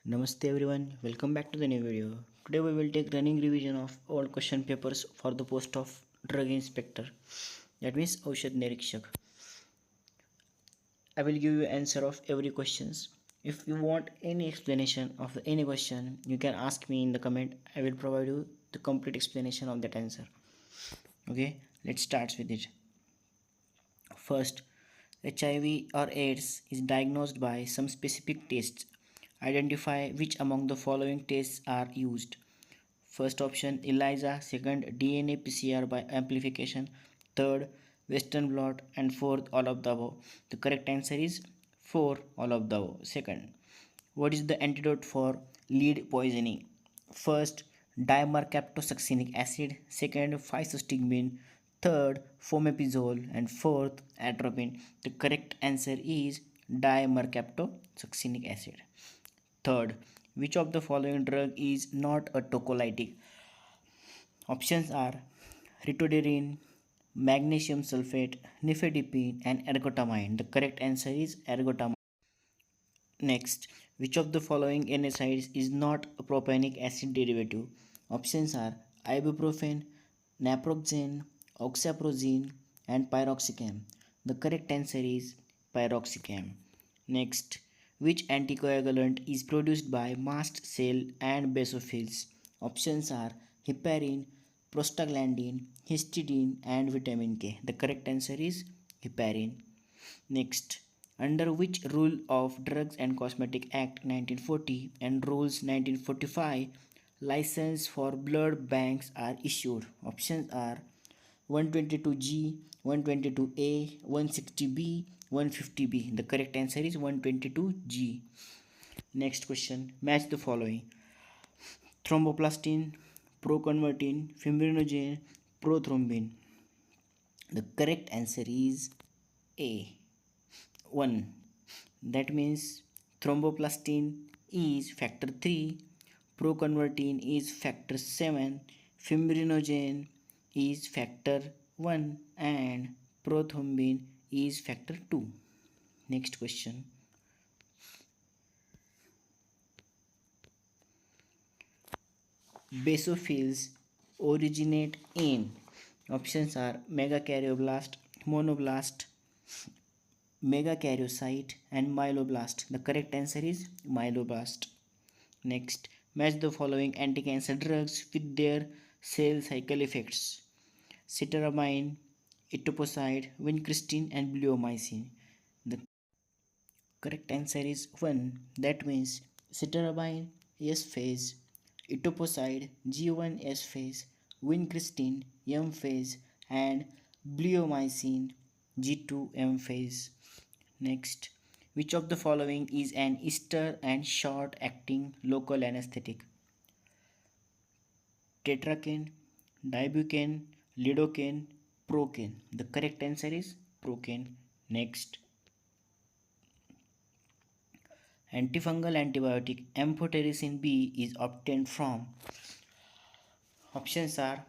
Namaste everyone, welcome back to the new video. Today we will take running revision of all question papers for the post of drug inspector. That means Aushad Nirikshak. I will give you answer of every questions. If you want any explanation of any question, you can ask me in the comment. I will provide you the complete explanation of that answer. Okay, let's start with it. First, HIV or AIDS is diagnosed by some specific tests. Identify which among the following tests are used. First option ELISA, second DNA PCR by amplification, third Western blot, and fourth all of the above. The correct answer is 4 all of the above. Second, what is the antidote for lead poisoning? First, dimercaptosuccinic acid, second, physostigmine, third, fomepizole, and fourth, atropine. The correct answer is dimercaptosuccinic acid. Third, which of the following drug is not a tocolytic? Options are ritodrine, magnesium sulfate, nifedipine, and ergotamine. The correct answer is ergotamine. Next, which of the following NSAIDs is not a propionic acid derivative? Options are ibuprofen, naproxen, oxaprozine, and piroxicam. The correct answer is piroxicam. Next, which anticoagulant is produced by mast cell and basophils? Options are heparin, prostaglandin, histidine, and vitamin K. The correct answer is heparin. Next, under which rule of Drugs and Cosmetic Act 1940 and Rules 1945 license for blood banks are issued? Options are 122G, 122A, 160B, 150B. The correct answer is 122G. Next question, match the following: thromboplastin, proconvertin, fibrinogen, prothrombin. The correct answer is A. 1. That means thromboplastin is factor 3, proconvertin is factor 7, fibrinogen is factor 1, and prothrombin is factor 2. Next question. Basophils originate in. Options are megakaryoblast, monoblast, megakaryocyte, and myeloblast. The correct answer is myeloblast. Next, match the following anti-cancer drugs with their cell cycle effects: cetirizine, etoposide, vincristine, and bleomycin. The correct answer is 1. That means cetirizine S phase, etoposide G1 S phase, vincristine M phase, and bleomycin G2 M phase. Next, which of the following is an ester and short acting local anesthetic? Tetracaine, dibucaine, lidocaine, procaine. The correct answer is procaine. Next, antifungal antibiotic amphotericin B is obtained from. Options are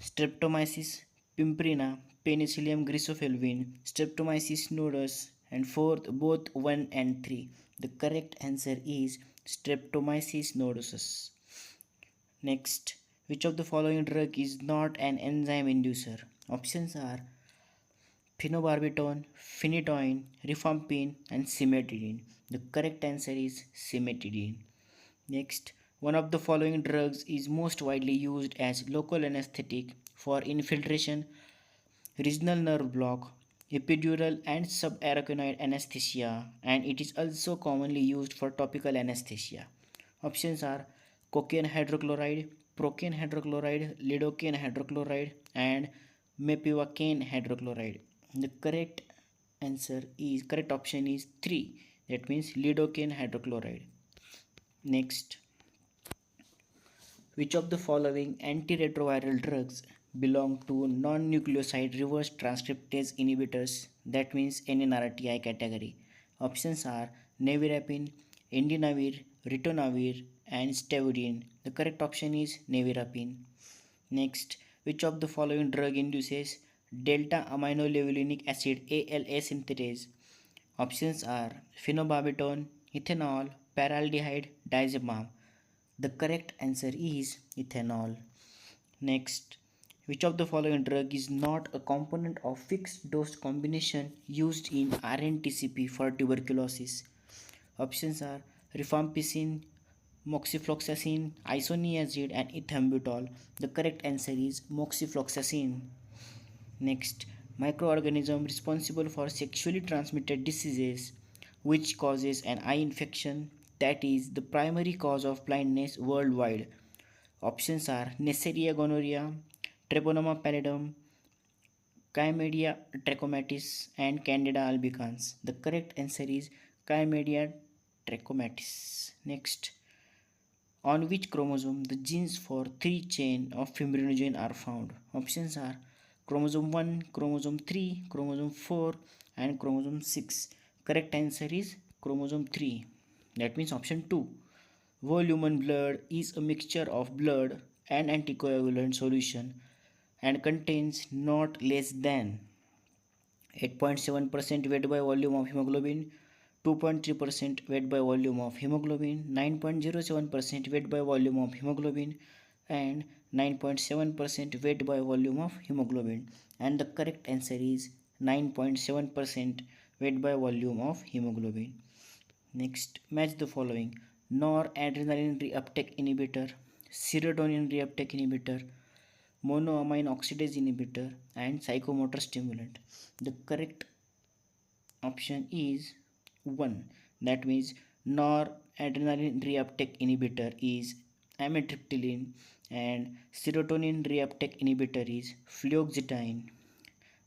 Streptomyces pimprina, Penicillium grisofelvin, Streptomyces nodus, and fourth both 1 and 3. The correct answer is Streptomyces nodosus. Next, which of the following drug is not an enzyme inducer? Options are phenobarbital, phenytoin, rifampin, and cimetidine. The correct answer is cimetidine. Next, one of the following drugs is most widely used as local anesthetic for infiltration, regional nerve block, epidural and subarachnoid anesthesia, and it is also commonly used for topical anesthesia. Options are cocaine hydrochloride, procaine hydrochloride, lidocaine hydrochloride, and mepivacaine hydrochloride. The correct option is 3. That means lidocaine hydrochloride. Next, which of the following antiretroviral drugs belong to non-nucleoside reverse transcriptase inhibitors, that means NNRTI category? Options are nevirapine, indinavir, ritonavir, and stavudine. The correct option is nevirapine. Next, which of the following drug induces delta aminolevulinic acid ALA synthetase? Options are phenobarbital, ethanol, paraldehyde diazepam? The correct answer is ethanol. Next, which of the following drug is not a component of fixed dose combination used in RNTCP for tuberculosis? Options are rifampicin, moxifloxacin, isoniazid, and ethambutol. The correct answer is moxifloxacin. Next, microorganism responsible for sexually transmitted diseases, which causes an eye infection that is the primary cause of blindness worldwide. Options are Neisseria gonorrhea, Treponema pallidum, Chlamydia trachomatis, and Candida albicans. The correct answer is Chlamydia trachomatis. Next, on which chromosome the genes for 3 chain of fibrinogen are found? Options are chromosome 1, chromosome 3, chromosome 4, and chromosome 6. Correct answer is chromosome 3. That means option 2. Whole human blood is a mixture of blood and anticoagulant solution and contains not less than 8.7% weight by volume of hemoglobin, 2.3% weight by volume of hemoglobin, 9.07% weight by volume of hemoglobin, and 9.7% weight by volume of hemoglobin. And the correct answer is 9.7% weight by volume of hemoglobin. Next, match the following: noradrenaline reuptake inhibitor, serotonin reuptake inhibitor, monoamine oxidase inhibitor, and psychomotor stimulant. The correct option is 1. That means noradrenaline reuptake inhibitor is amitriptyline and serotonin reuptake inhibitor is fluoxetine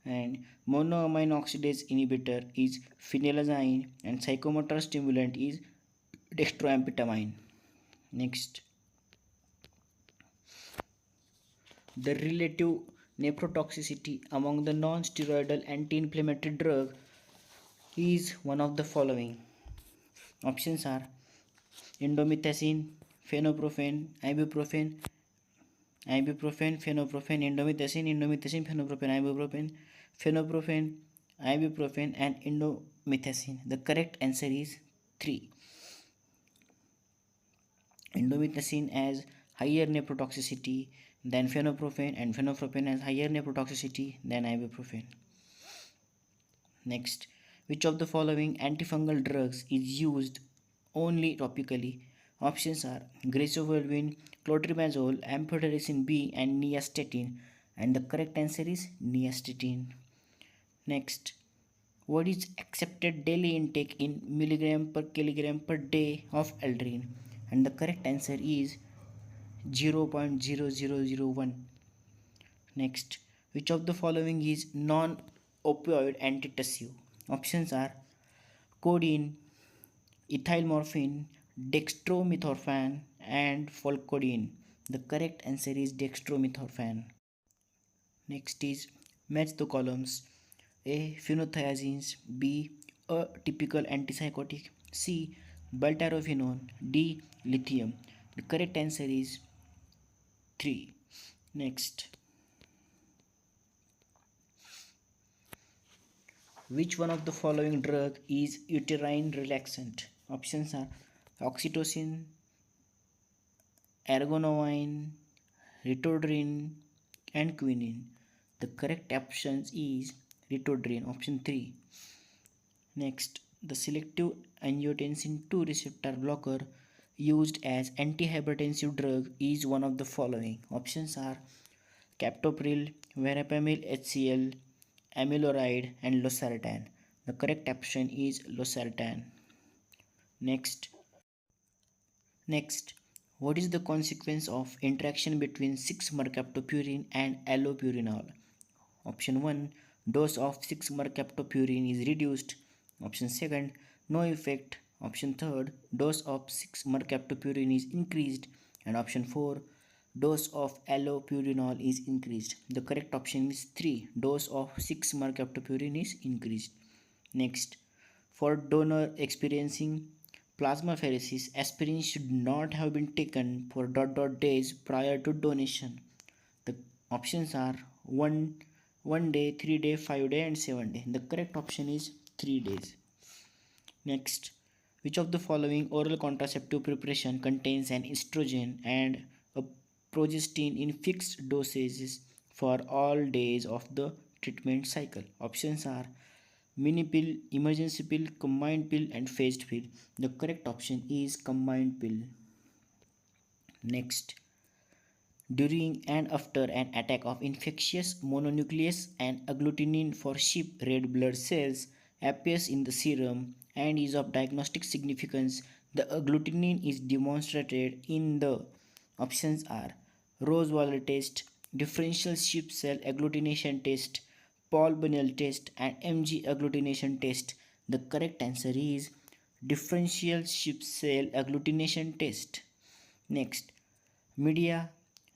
and monoamine oxidase inhibitor is phenylazine and psychomotor stimulant is dextroamphetamine. Next, the relative nephrotoxicity among the non-steroidal anti-inflammatory drug is one of the following. Options are indomethacin, phenoprofen, ibuprofen, and indomethacin. The correct answer is 3. Indomethacin has higher nephrotoxicity than phenoprofen, and phenoprofen has higher nephrotoxicity than ibuprofen. Next, which of the following antifungal drugs is used only topically? Options are grazovolvin, clotrimazole, amphotericin B, and nystatin. And the correct answer is nystatin. Next, what is accepted daily intake in milligram per kilogram per day of aldrin? And the correct answer is 0.0001. Next, which of the following is non-opioid antitussive? Options are codeine, ethylmorphine, dextromethorphan, and folcodeine. The correct answer is dextromethorphan. Next is match the columns. A. Phenothiazines. B. A typical antipsychotic. C. Butalphenone. D. Lithium. The correct answer is 3. Next, which one of the following drug is uterine relaxant? Options are oxytocin, ergonovine, ritodrine, and quinine. The correct option is ritodrine, option 3. Next, the selective angiotensin 2 receptor blocker used as antihypertensive drug is one of the following. Options are captopril, verapamil HCl, amiloride, and losartan. The correct option is losartan. Next, what is the consequence of interaction between 6-mercaptopurine and allopurinol? Option 1, dose of 6-mercaptopurine is reduced. Option 2, no effect. Option 3, dose of 6-mercaptopurine is increased. And option 4, dose of allopurinol is increased. The correct option is 3, dose of 6-mercaptopurine is increased. Next, for donor experiencing plasmapheresis, aspirin should not have been taken for ... days prior to donation. The options are 1 day, 3 day, 5 day, and 7 day. The correct option is 3 days. Next, Which of the following oral contraceptive preparation contains an estrogen and a progestin in fixed dosages for all days of the treatment cycle? Options are mini pill, emergency pill, combined pill, and phased pill. The correct option is combined pill. Next, during and after an attack of infectious mononucleus, an agglutinin for sheep red blood cells appears in the serum and is of diagnostic significance. The agglutinin is demonstrated in the options are Rose-Waller test, differential sheep cell agglutination test, Paul Bunyan test, and Mg agglutination test. The correct answer is differential sheep cell agglutination test. Next, media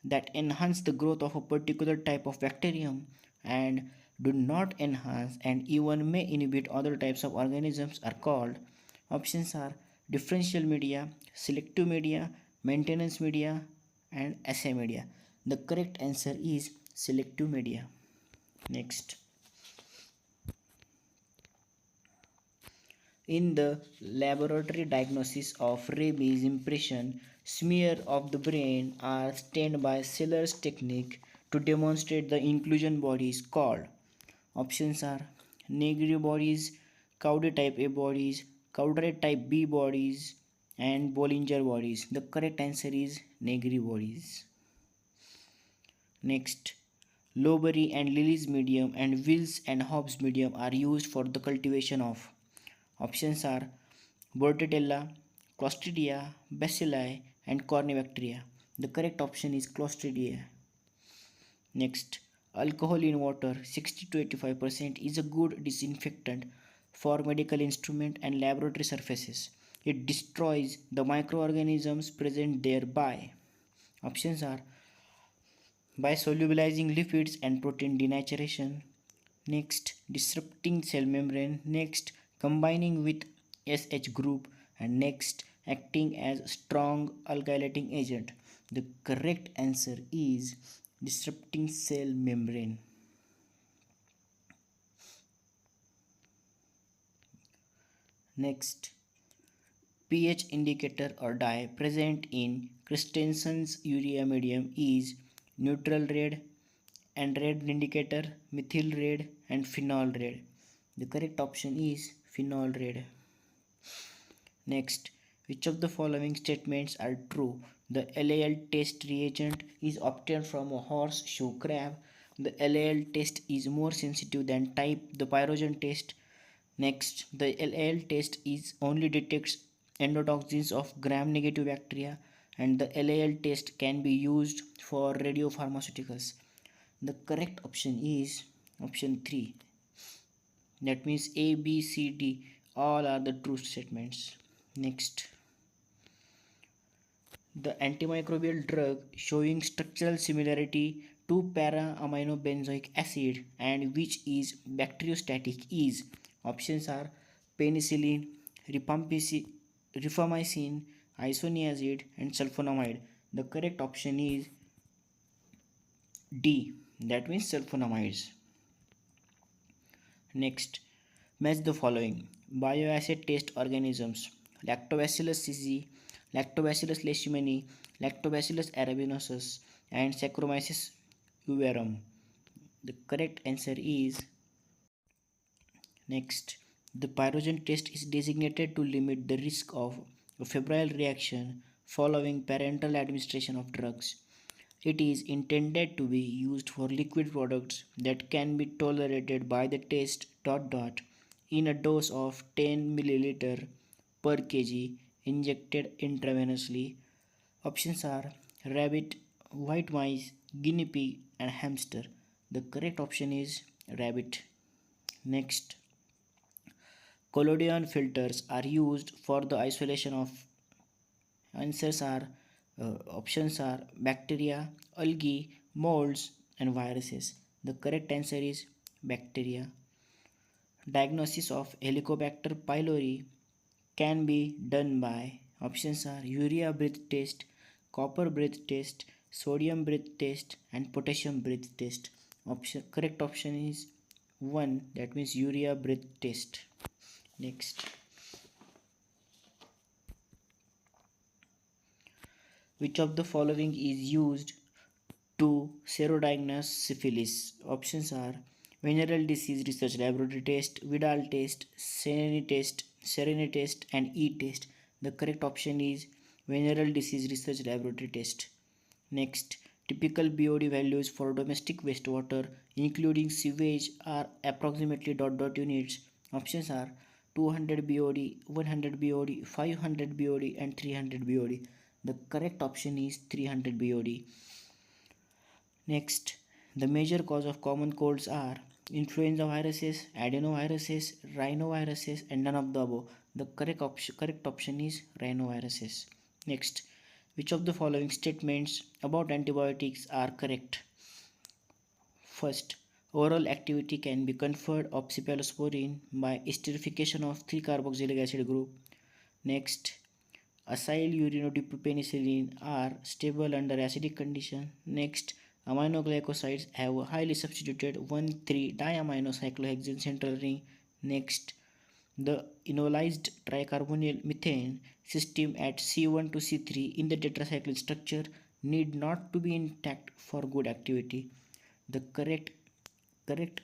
that enhance the growth of a particular type of bacterium and do not enhance and even may inhibit other types of organisms are called. Options are differential media, selective media, maintenance media, and assay media. The correct answer is selective media. Next, in the laboratory diagnosis of rabies impression, smear of the brain are stained by Seller's technique to demonstrate the inclusion bodies called. Options are Negri bodies, Cauda type A bodies, Cauda type B bodies, and Bollinger bodies. The correct answer is Negri bodies. Next, Lowbury and Lilly's medium and Wills and Hobbs medium are used for the cultivation of. Options are Bordetella, Clostridia, Bacilli, and Cornybacteria. The correct option is Clostridia. Next, alcohol in water 60 to 85% is a good disinfectant for medical instrument and laboratory surfaces. It destroys the microorganisms present thereby. Options are by solubilizing lipids and protein denaturation. Next, disrupting cell membrane. Next, combining with SH group. And next, acting as strong alkylating agent. The correct answer is disrupting cell membrane. Next, pH indicator or dye present in Christensen's urea medium is neutral red and red indicator, methyl red, and phenol red. The correct option is phenol red. Next, which of the following statements are true? The LAL test reagent is obtained from a horseshoe crab. The LAL test is more sensitive than type the pyrogen test. Next, the LAL test is only detects endotoxins of gram-negative bacteria, and the LAL test can be used for radiopharmaceuticals. The correct option is option 3. That means A, B, C, D all are the true statements. Next, the antimicrobial drug showing structural similarity to para-aminobenzoic acid and which is bacteriostatic is. Options are penicillin, rifamycin, isoniazid, and sulfonamide. The correct option is D. That means sulfonamides. Next, match the following bioassay test organisms: Lactobacillus cz, Lactobacillus leishmani, Lactobacillus arabinosus, and Saccharomyces euverum. The correct answer is next. The pyrogen test is designated to limit the risk of a febrile reaction following parenteral administration of drugs. It is intended to be used for liquid products that can be tolerated by the test in a dose of 10 milliliter per kg injected intravenously. Options are rabbit, white mice, guinea pig, and hamster. The correct option is rabbit. Next, collodion filters are used for the isolation of answers are options are bacteria, algae, molds, and viruses. The correct answer is bacteria. Diagnosis of Helicobacter pylori can be done by options are urea breath test, copper breath test, sodium breath test, and potassium breath test. Correct option is 1, that means urea breath test. Next, Which of the following is used to serodiagnose syphilis? Options are Venereal Disease Research Laboratory Test, Vidal Test, Serenity Test, and E-Test. The correct option is Venereal Disease Research Laboratory Test. Next, typical BOD values for domestic wastewater, including sewage, are approximately units. Options are 200 BOD, 100 BOD, 500 BOD, and 300 BOD. The correct option is 300 BOD. Next, the major cause of common colds are influenza viruses, adenoviruses, rhinoviruses, and none of the above. The correct option is rhinoviruses. Next, which of the following statements about antibiotics are correct? First, oral activity can be conferred of cephalosporin by esterification of 3-carboxylic acid group. Next, acyl urinodeopenicillin are stable under acidic condition. Next, aminoglycosides have a highly substituted 1,3-diaminocyclohexane central ring. Next, the enolized tricarbonyl methane system at C1 to C3 in the tetracycline structure need not to be intact for good activity. The correct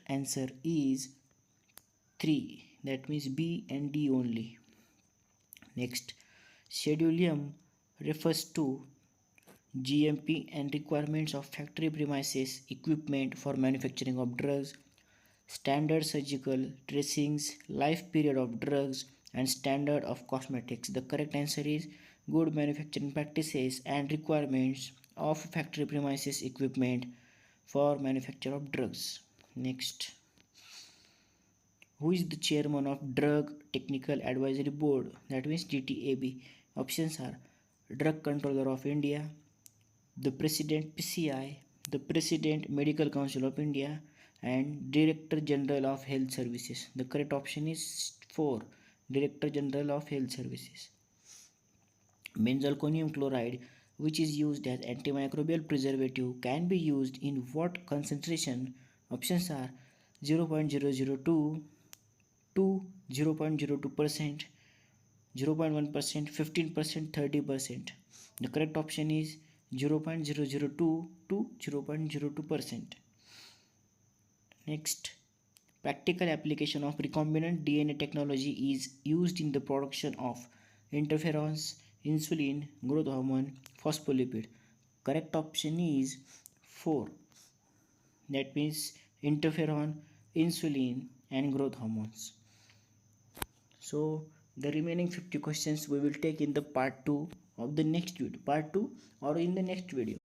answer is 3. That means B and D only. Next, schedulium refers to GMP and requirements of factory premises equipment for manufacturing of drugs, standard surgical dressings, life period of drugs, and standard of cosmetics. The correct answer is good manufacturing practices and requirements of factory premises equipment for manufacture of drugs. Next, who is the chairman of Drug Technical Advisory Board? That means DTAB. Options are Drug Controller of India, the President PCI, the President Medical Council of India, and Director General of Health Services. The correct option is 4. Director General of Health Services. Benzalkonium chloride, which is used as antimicrobial preservative, can be used in what concentration? Options are 0.002 to 0.02%, 0.1%, 15%, 30%. The correct option is 0.002 to 0.02%. Next, practical application of recombinant DNA technology is used in the production of interferons, insulin, growth hormone, phospholipid. Correct option is 4. That means interferon, insulin, and growth hormones. So the remaining 50 questions we will take in the part 2 of the next video, part 2 or in the next video.